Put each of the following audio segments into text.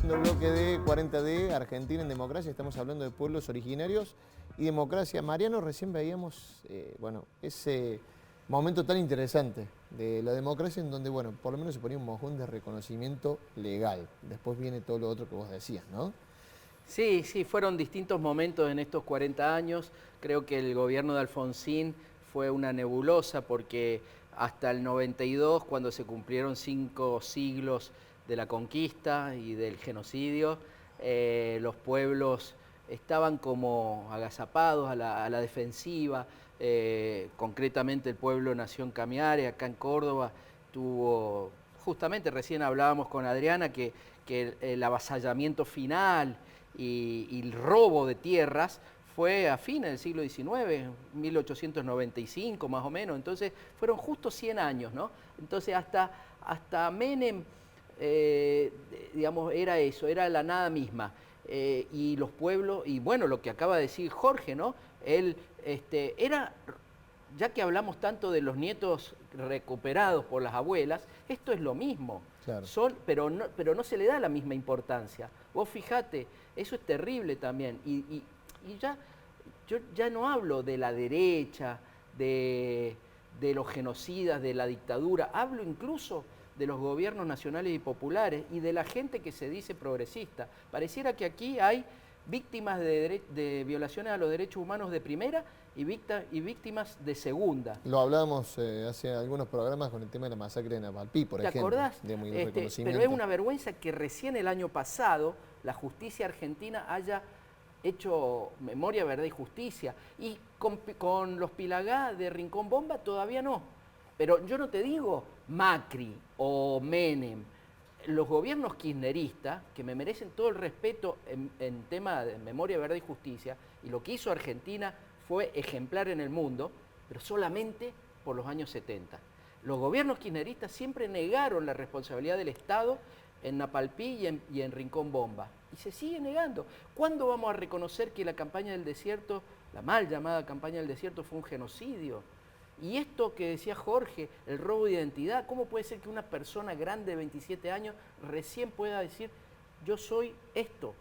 segundo bloque de 40D, Argentina en democracia. Estamos hablando de pueblos originarios y democracia. Mariano, recién veíamos ese momento tan interesante de la democracia en donde, por lo menos se ponía un mojón de reconocimiento legal. Después viene todo lo otro que vos decías, ¿no? Sí, fueron distintos momentos en estos 40 años. Creo que el gobierno de Alfonsín fue una nebulosa porque hasta el 92, cuando se cumplieron 5 siglos de la conquista y del genocidio, los pueblos estaban como agazapados a la defensiva. Concretamente el pueblo Nación Camiare, acá en Córdoba, tuvo, justamente recién hablábamos con Adriana, que el avasallamiento final y el robo de tierras fue a fines del siglo XIX, 1895 más o menos. Entonces fueron justo 100 años, ¿no? Entonces hasta Menem, digamos, era eso, era la nada misma. Y los pueblos, y bueno, lo que acaba de decir Jorge, ¿no? Él era, ya que hablamos tanto de los nietos recuperados por las abuelas, esto es lo mismo. Claro. Pero no se le da la misma importancia. Vos fijate, eso es terrible también. Y yo ya no hablo de la derecha, de los genocidas, de la dictadura, hablo incluso de los gobiernos nacionales y populares y de la gente que se dice progresista. Pareciera que aquí hay víctimas de violaciones a los derechos humanos de primera y víctimas de segunda. Lo hablábamos hace algunos programas con el tema de la masacre de Napalpí, por ejemplo. ¿Te acordás? Reconocimiento. Pero es una vergüenza que recién el año pasado la justicia argentina haya hecho memoria, verdad y justicia. Y con los Pilagá de Rincón Bomba todavía no. Pero yo no te digo Macri o Menem. Los gobiernos kirchneristas, que me merecen todo el respeto en tema de memoria, verdad y justicia, y lo que hizo Argentina fue ejemplar en el mundo, pero solamente por los años 70. Los gobiernos kirchneristas siempre negaron la responsabilidad del Estado en Napalpí y en Rincón Bomba. Y se sigue negando. ¿Cuándo vamos a reconocer que la campaña del desierto, la mal llamada campaña del desierto, fue un genocidio? Y esto que decía Jorge, el robo de identidad, ¿cómo puede ser que una persona grande de 27 años recién pueda decir, yo soy esto?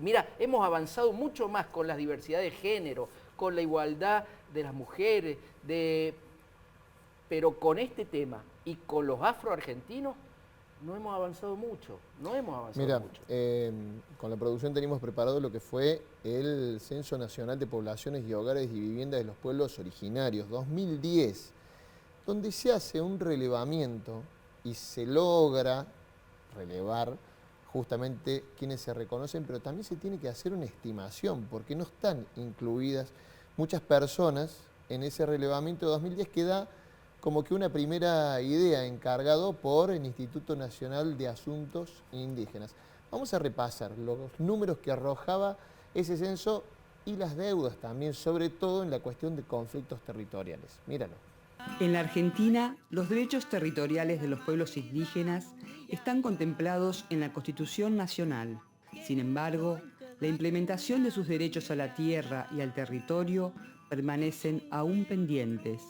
Mira, hemos avanzado mucho más con la diversidad de género, con la igualdad de las mujeres, pero con este tema y con los afroargentinos no hemos avanzado mucho, Mira, con la producción teníamos preparado lo que fue el Censo Nacional de Poblaciones y Hogares y Viviendas de los Pueblos Originarios, 2010, donde se hace un relevamiento y se logra relevar justamente quienes se reconocen, pero también se tiene que hacer una estimación, porque no están incluidas muchas personas en ese relevamiento de 2010 que da como que una primera idea encargado por el Instituto Nacional de Asuntos Indígenas. Vamos a repasar los números que arrojaba ese censo y las deudas también, sobre todo en la cuestión de conflictos territoriales. Míralo. En la Argentina, los derechos territoriales de los pueblos indígenas están contemplados en la Constitución Nacional. Sin embargo, la implementación de sus derechos a la tierra y al territorio permanecen aún pendientes.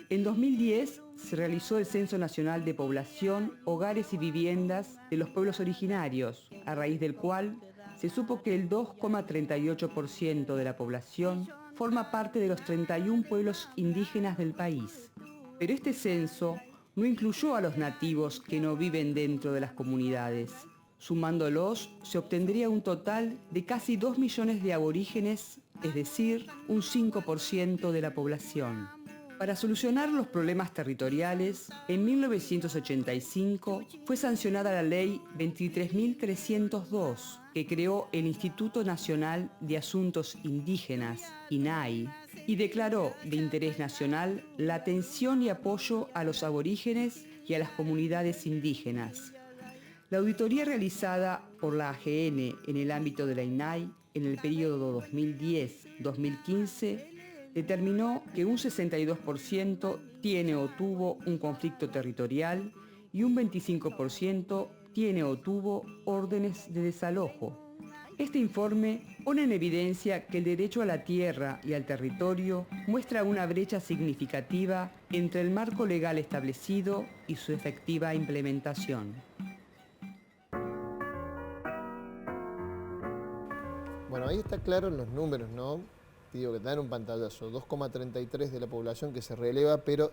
En 2010 se realizó el Censo Nacional de Población, Hogares y Viviendas de los Pueblos Originarios, a raíz del cual se supo que el 2,38% de la población forma parte de los 31 pueblos indígenas del país. Pero este censo no incluyó a los nativos que no viven dentro de las comunidades. Sumándolos, se obtendría un total de casi 2 millones de aborígenes, es decir, un 5% de la población. Para solucionar los problemas territoriales, en 1985 fue sancionada la Ley 23.302, que creó el Instituto Nacional de Asuntos Indígenas, INAI, y declaró de interés nacional la atención y apoyo a los aborígenes y a las comunidades indígenas. La auditoría realizada por la AGN en el ámbito de la INAI en el periodo 2010-2015 determinó que un 62% tiene o tuvo un conflicto territorial y un 25% tiene o tuvo órdenes de desalojo. Este informe pone en evidencia que el derecho a la tierra y al territorio muestra una brecha significativa entre el marco legal establecido y su efectiva implementación. Bueno, ahí está claro en los números, ¿no? Te digo que te dan un pantallazo, 2,33 de la población que se releva, pero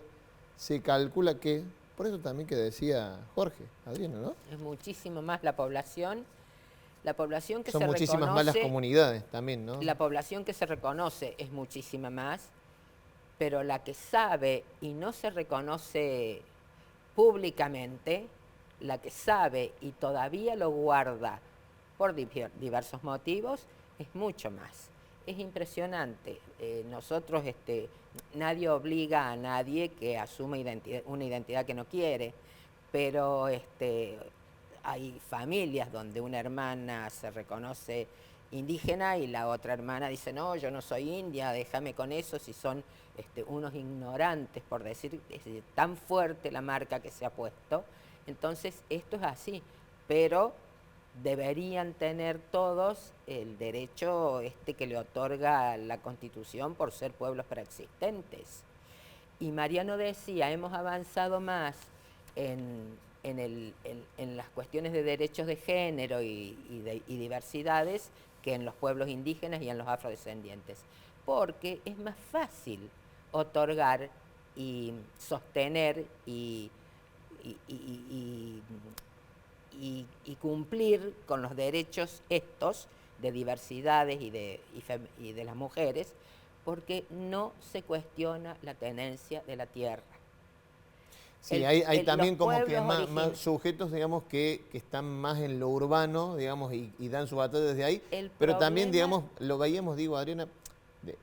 se calcula que, por eso también que decía Jorge, Adriano, ¿no? Es muchísimo más la población que Son se muchísimas más las comunidades también, ¿no? la población que se reconoce es muchísima más, pero la que sabe y no se reconoce públicamente, la que sabe y todavía lo guarda por diversos motivos, es mucho más. Es impresionante. Nosotros, nadie obliga a nadie que asuma una identidad que no quiere, pero hay familias donde una hermana se reconoce indígena y la otra hermana dice, no, yo no soy india, déjame con eso, si son unos ignorantes, por decir, es tan fuerte la marca que se ha puesto. Entonces, esto es así, pero deberían tener todos el derecho que le otorga la Constitución por ser pueblos preexistentes. Y Mariano decía, hemos avanzado más en las cuestiones de derechos de género y diversidades que en los pueblos indígenas y en los afrodescendientes, porque es más fácil otorgar y sostener y cumplir con los derechos estos de diversidades y de las mujeres, porque no se cuestiona la tenencia de la tierra. Sí, hay también como que más sujetos, digamos, que están más en lo urbano, digamos, y dan su batalla desde ahí. Pero también, digamos, lo veíamos, digo, Adriana,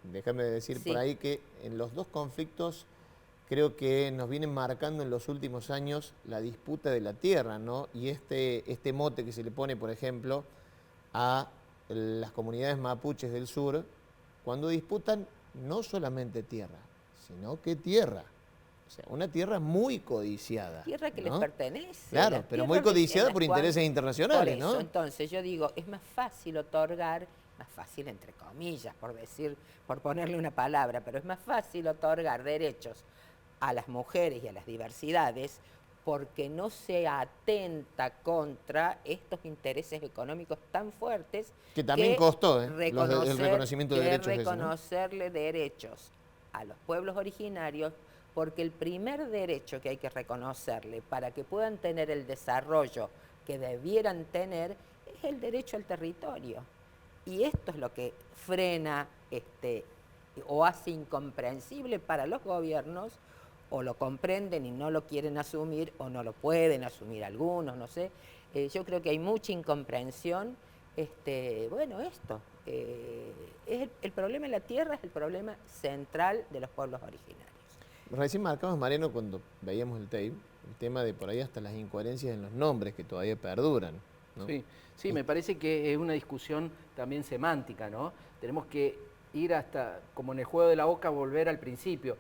déjame decir por ahí que en los dos conflictos creo que nos vienen marcando en los últimos años la disputa de la tierra, ¿no? Y este mote que se le pone, por ejemplo, a las comunidades mapuches del sur, cuando disputan no solamente tierra, sino que tierra. O sea, una tierra muy codiciada. Tierra que ¿no? les pertenece. Claro, pero muy codiciada por intereses internacionales, por eso, ¿no? Entonces yo digo, es más fácil otorgar, más fácil entre comillas, por ponerle una palabra, pero es más fácil otorgar derechos a las mujeres y a las diversidades porque no se atenta contra estos intereses económicos tan fuertes que también costó el reconocimiento de derechos. Reconocerle derechos a los pueblos originarios, porque el primer derecho que hay que reconocerle para que puedan tener el desarrollo que debieran tener es el derecho al territorio. Y esto es lo que frena o hace incomprensible para los gobiernos, o lo comprenden y no lo quieren asumir, o no lo pueden asumir algunos, no sé. Yo creo que hay mucha incomprensión. Bueno, esto, el problema de la tierra es el problema central de los pueblos originarios. Recién marcamos, Mariano, cuando veíamos el tape, el tema de por ahí hasta las incoherencias en los nombres que todavía perduran, ¿no? Sí, me parece que es una discusión también semántica, ¿no? Tenemos que ir hasta, como en el juego de la oca, volver al principio,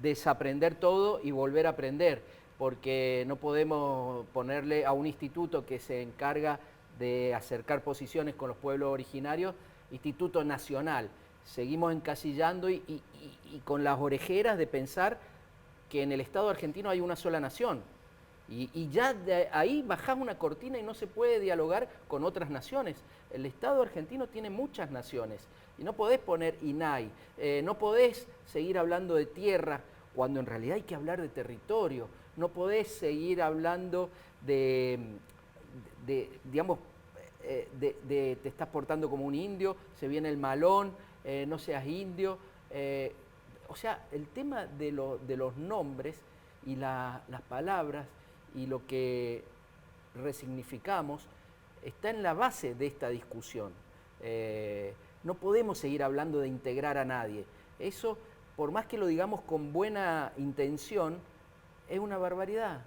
desaprender todo y volver a aprender, porque no podemos ponerle a un instituto que se encarga de acercar posiciones con los pueblos originarios, Instituto Nacional. Seguimos encasillando y con las orejeras de pensar que en el Estado argentino hay una sola nación. Y ya de ahí bajás una cortina y no se puede dialogar con otras naciones. El Estado argentino tiene muchas naciones y no podés poner INAI, no podés seguir hablando de tierra cuando en realidad hay que hablar de territorio, no podés seguir hablando te estás portando como un indio, se viene el malón, no seas indio. O sea, el tema de los nombres y las palabras y lo que resignificamos está en la base de esta discusión. No podemos seguir hablando de integrar a nadie. Eso, por más que lo digamos con buena intención, es una barbaridad.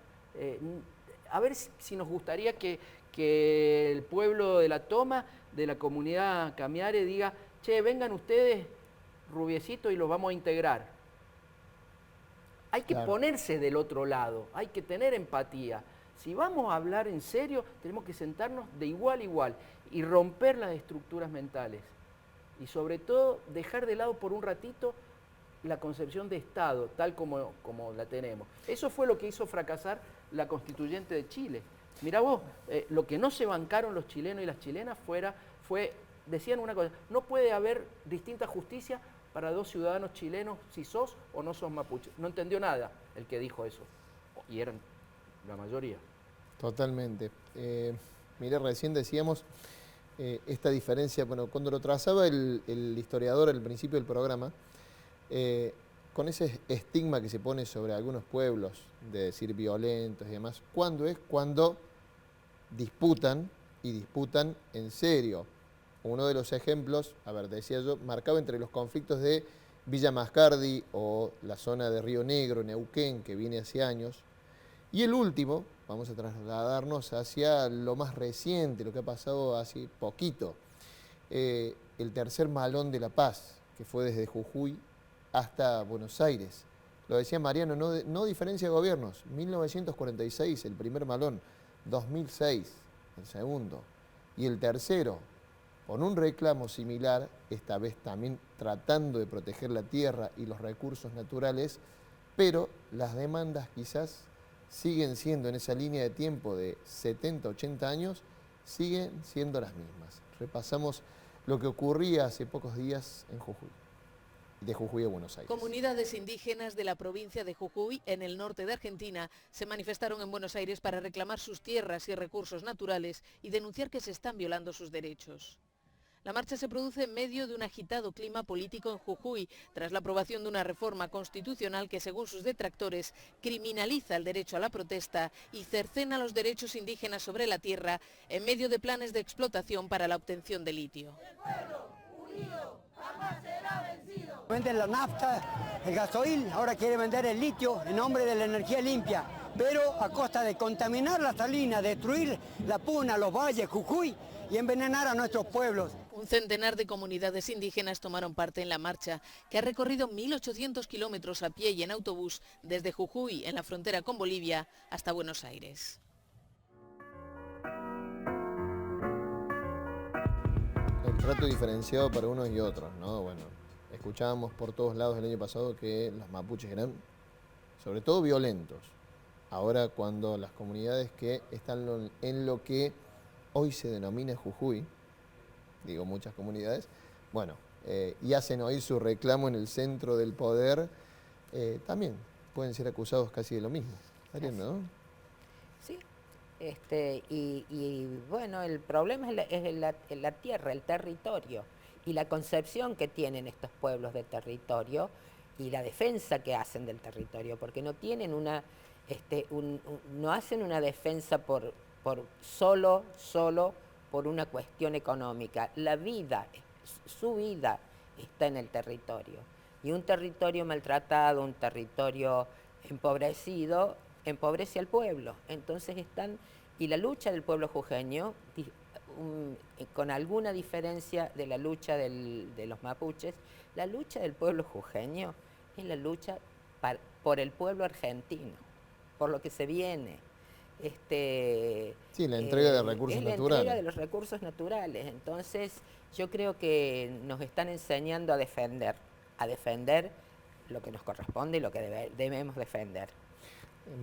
A ver si nos gustaría que el pueblo de La Toma, de la comunidad Camiare, diga, che, vengan ustedes, rubiecitos, y los vamos a integrar. Hay que ponerse del otro lado, hay que tener empatía. Si vamos a hablar en serio, tenemos que sentarnos de igual a igual y romper las estructuras mentales. Y sobre todo, dejar de lado por un ratito la concepción de Estado, tal como la tenemos. Eso fue lo que hizo fracasar la Constituyente de Chile. Mirá vos, lo que no se bancaron los chilenos y las chilenas fue decían una cosa, no puede haber distinta justicia para dos ciudadanos chilenos si sos o no sos mapuche. No entendió nada el que dijo eso, y eran la mayoría. Totalmente. Mire, recién decíamos esta diferencia, bueno, cuando lo trazaba el historiador al principio del programa, con ese estigma que se pone sobre algunos pueblos, de decir violentos y demás, ¿cuándo es? Cuando disputan, y disputan en serio. Uno de los ejemplos, a ver, decía yo, marcaba entre los conflictos de Villa Mascardi o la zona de Río Negro, Neuquén, que viene hace años. Y el último, vamos a trasladarnos hacia lo más reciente, lo que ha pasado hace poquito, el tercer Malón de la Paz, que fue desde Jujuy hasta Buenos Aires. Lo decía Mariano, no diferencia de gobiernos. 1946, el primer malón. 2006, el segundo. Y el tercero, con un reclamo similar, esta vez también tratando de proteger la tierra y los recursos naturales, pero las demandas quizás siguen siendo en esa línea de tiempo de 70, 80 años, siguen siendo las mismas. Repasamos lo que ocurría hace pocos días en Jujuy, de Jujuy a Buenos Aires. Comunidades indígenas de la provincia de Jujuy, en el norte de Argentina, se manifestaron en Buenos Aires para reclamar sus tierras y recursos naturales y denunciar que se están violando sus derechos. La marcha se produce en medio de un agitado clima político en Jujuy, tras la aprobación de una reforma constitucional que, según sus detractores, criminaliza el derecho a la protesta y cercena los derechos indígenas sobre la tierra en medio de planes de explotación para la obtención de litio. Venden la nafta, el gasoil, ahora quiere vender el litio en nombre de la energía limpia, pero a costa de contaminar la salina, destruir la puna, los valles, Jujuy y envenenar a nuestros pueblos. Un centenar de comunidades indígenas tomaron parte en la marcha, que ha recorrido 1.800 kilómetros a pie y en autobús desde Jujuy, en la frontera con Bolivia, hasta Buenos Aires. El trato diferenciado para unos y otros, ¿no? Bueno, escuchábamos por todos lados el año pasado que los mapuches eran, sobre todo, violentos. Ahora, cuando las comunidades que están en lo que hoy se denomina Jujuy, digo muchas comunidades, bueno, y hacen oír su reclamo en el centro del poder, también pueden ser acusados casi de lo mismo. ¿No? Sí, y bueno, el problema es la tierra, el territorio, y la concepción que tienen estos pueblos del territorio y la defensa que hacen del territorio, porque no tienen no hacen una defensa solo por una cuestión económica. La vida, su vida está en el territorio. Y un territorio maltratado, un territorio empobrecido, empobrece al pueblo. Entonces y la lucha del pueblo jujeño, con alguna diferencia de la lucha de los mapuches, la lucha del pueblo jujeño es la lucha por el pueblo argentino, por lo que se viene. Sí, la entrega de recursos naturales. La entrega de los recursos naturales. Entonces, yo creo que nos están enseñando a defender lo que nos corresponde y lo que debemos defender.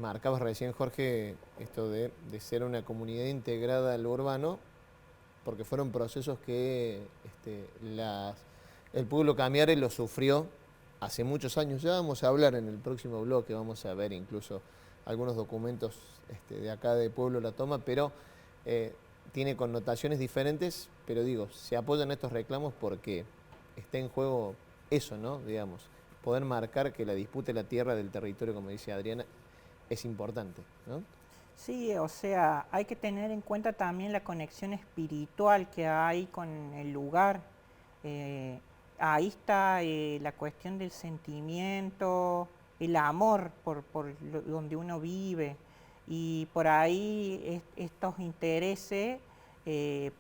Marcabas recién, Jorge, esto de ser una comunidad integrada al urbano, porque fueron procesos que el pueblo Camiare lo sufrió hace muchos años. Ya vamos a hablar en el próximo bloque, vamos a ver incluso algunos documentos de acá de Pueblo La Toma, pero tiene connotaciones diferentes, pero digo, se apoyan estos reclamos porque está en juego eso, ¿no? Digamos, poder marcar que la disputa de la tierra del territorio, como dice Adriana, es importante, ¿no? Sí, o sea, hay que tener en cuenta también la conexión espiritual que hay con el lugar. Ahí está la cuestión del sentimiento, el amor por donde uno vive, y por ahí estos intereses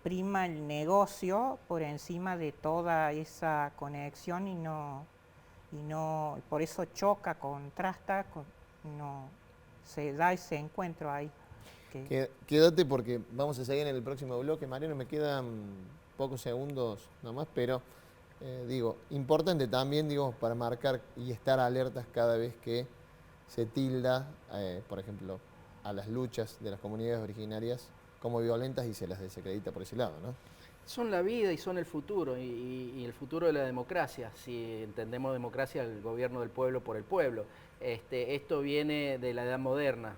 prima el negocio por encima de toda esa conexión y por eso choca, contrasta, se da ese encuentro ahí. Quédate porque vamos a seguir en el próximo bloque. Mariano, me quedan pocos segundos nomás, pero importante también, para marcar y estar alertas cada vez que se tilda, por ejemplo, a las luchas de las comunidades originarias como violentas y se las desacredita por ese lado, ¿no? Son la vida y son el futuro, y el futuro de la democracia. Si entendemos democracia, el gobierno del pueblo por el pueblo. Esto viene de la edad moderna,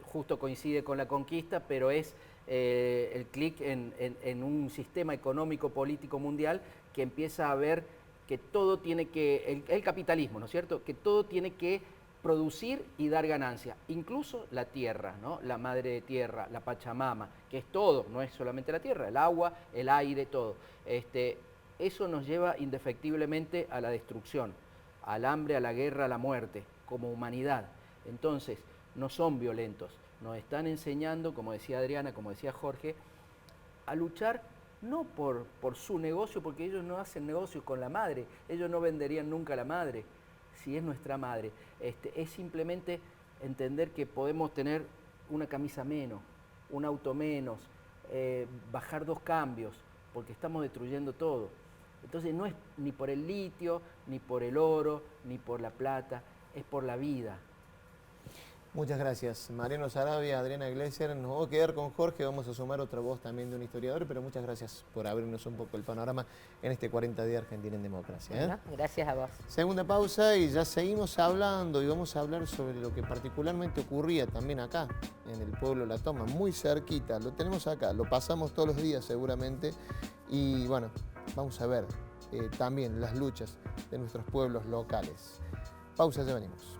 justo coincide con la conquista, pero es el clic en un sistema económico político mundial que empieza a ver que todo tiene que, el capitalismo, ¿no es cierto?, que todo tiene que producir y dar ganancia, incluso la tierra, ¿no?, la madre tierra, la Pachamama, que es todo, no es solamente la tierra, el agua, el aire, todo. Eso nos lleva indefectiblemente a la destrucción, al hambre, a la guerra, a la muerte, como humanidad. Entonces, no son violentos, nos están enseñando, como decía Adriana, como decía Jorge, a luchar no por su negocio, porque ellos no hacen negocios con la madre, ellos no venderían nunca a la madre, si es nuestra madre. Es simplemente entender que podemos tener una camisa menos, un auto menos, bajar 2 cambios, porque estamos destruyendo todo. Entonces no es ni por el litio, ni por el oro, ni por la plata, es por la vida. Muchas gracias, Mariano Sarabia, Adriana Glesser. Nos vamos a quedar con Jorge, vamos a sumar otra voz también de un historiador, pero muchas gracias por abrirnos un poco el panorama en este 40 días Argentina en democracia. Bueno, gracias a vos. Segunda pausa y ya seguimos hablando, y vamos a hablar sobre lo que particularmente ocurría también acá, en el pueblo La Toma, muy cerquita. Lo tenemos acá, lo pasamos todos los días seguramente, y bueno, vamos a ver también las luchas de nuestros pueblos locales. Pausa, ya venimos.